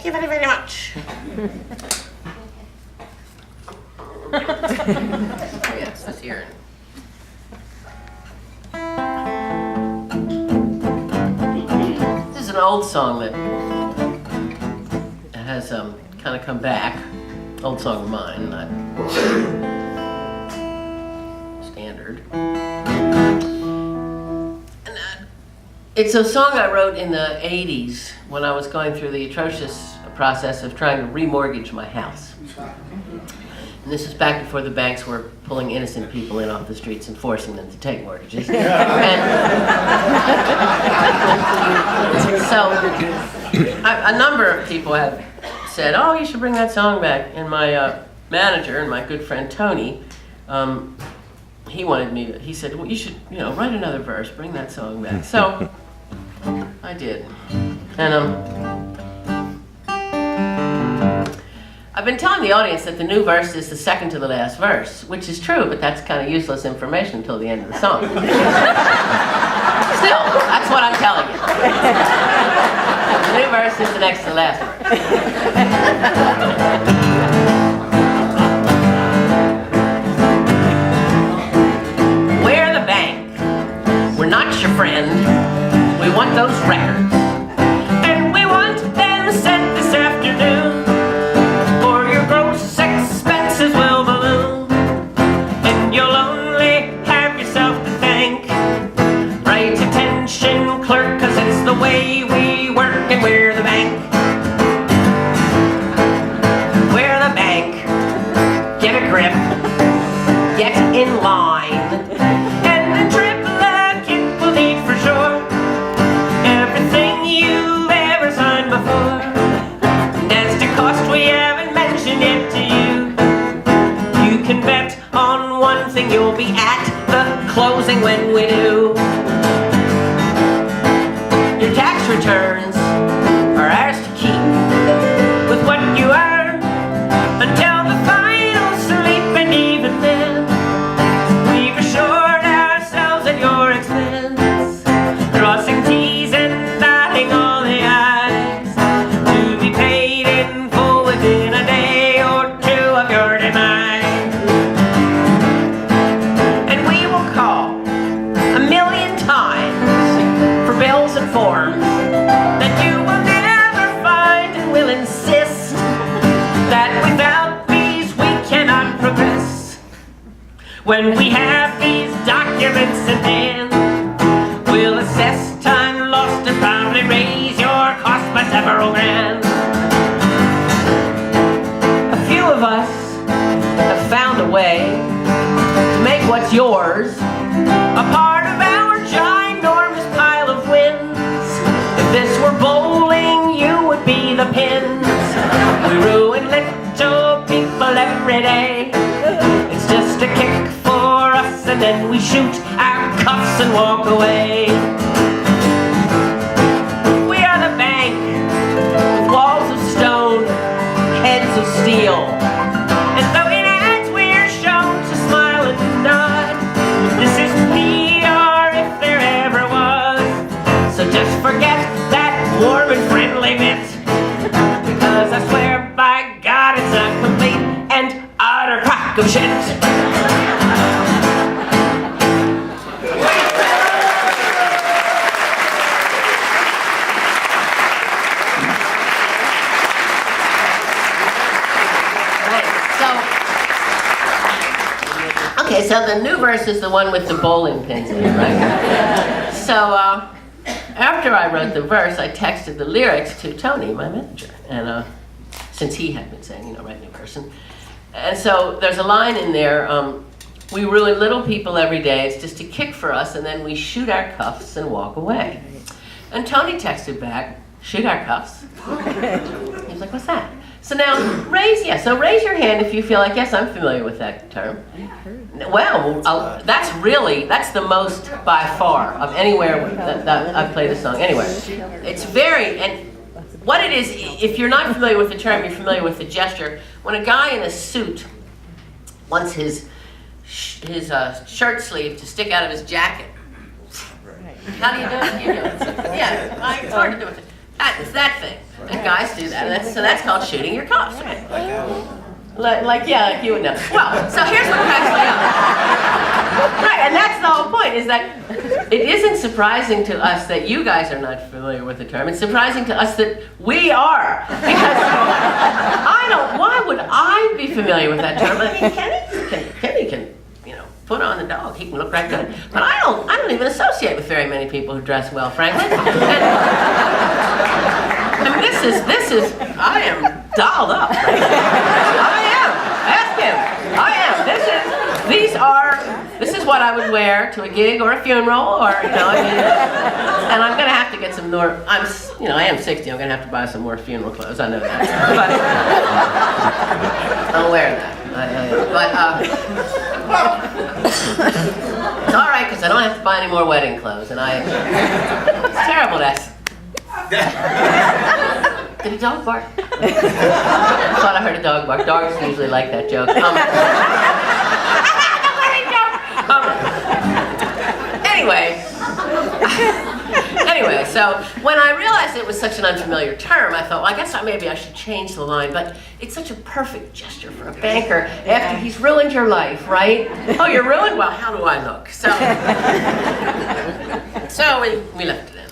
you very, very much. Yes, let's hear it. This is an old song that has kind of come back. Old song of mine, not standard. It's a song I wrote in the 80s when I was going through the atrocious process of trying to remortgage my house. And this was back before the banks were pulling innocent people in off the streets and forcing them to take mortgages. And so a number of people have said, oh, you should bring that song back. And my manager and my good friend Tony, he wanted me to, he said, well, you should, write another verse, bring that song back. So I did. And I've been telling the audience that the new verse is the second to the last verse, which is true, but that's kind of useless information until the end of the song. Still, that's what I'm telling you. The new verse is the next to the last verse. We're the bank. We're not your friend. We want those records. And we want them sent this afternoon. Or your gross expenses will balloon. And you'll only have yourself to thank. Right attention, clerk, 'cause it's the way we work and we're the bank. We're the bank. Get a grip. Get in line. And the triplicate will need for sure everything you've ever signed before. And as to cost, we haven't mentioned it to you. You can bet on one thing, you'll be at the closing when we do. Your tax returns are ours to keep with what you earn until the final sleep, and even then we've assured ourselves at your expense, crossing T's and dotting all the I's, to be paid in full within a day or two of your demise. And we will call 1,000,000 times for bills and forms that you will never find, and will insist that without these we cannot progress. When we have these documents in hand, we'll assess time lost and probably raise your cost by several grand. A few of us have found a way to make what's yours a part of our ginormous pile of wins. If this were bowling, you would be the pins. We ruin little people every day. It's just a kick for us, and then we shoot our cuffs and walk away. We are the bank, with walls of stone, heads of steel. And though in ads we're shown to smile and nod, this is PR if there ever was. So just forget that warm and friendly bit, because I swear by God it's a complete and utter crock of shit. Okay, so the new verse is the one with the bowling pins in it, right? So after I wrote the verse, I texted the lyrics to Tony, my manager, and since he had been saying, write a new verse. And so there's a line in there, we ruin little people every day, it's just a kick for us, and then we shoot our cuffs and walk away. And Tony texted back, shoot our cuffs? He was like, what's that? So now, raise your hand if you feel like, yes, I'm familiar with that term. Well, that's the most by far of anywhere that I've played this song, anywhere. It's very, and what it is, if you're not familiar with the term, you're familiar with the gesture. When a guy in a suit wants his shirt sleeve to stick out of his jacket, how do you do it? You do it. Yeah, it's hard to do it. It's that thing. And guys do that. So that's called shooting your cuffs. Like you would know. Well, so here's what cracks me up. Right, and that's the whole point, is that it isn't surprising to us that you guys are not familiar with the term. It's surprising to us that we are. Because why would I be familiar with that term? I mean, Kenny can, put on the dog. He can look right good. But I don't even associate with very many people who dress well, frankly. And this is, I am dolled up. Right? I am. Ask him. I am. This is what I would wear to a gig or a funeral, or, and I'm going to have to get some more, I am 60, I'm going to have to buy some more funeral clothes, I know that. But I'll wear that. It's all right, because I don't have to buy any more wedding clothes, and it's terrible, Did a dog bark? I thought I heard a dog bark. Dogs usually like that joke. Anyway, so when I realized it was such an unfamiliar term, I thought, well, I guess maybe I should change the line, but it's such a perfect gesture for a banker after he's ruined your life, right? Oh, you're ruined? Well, how do I look? So we left it in.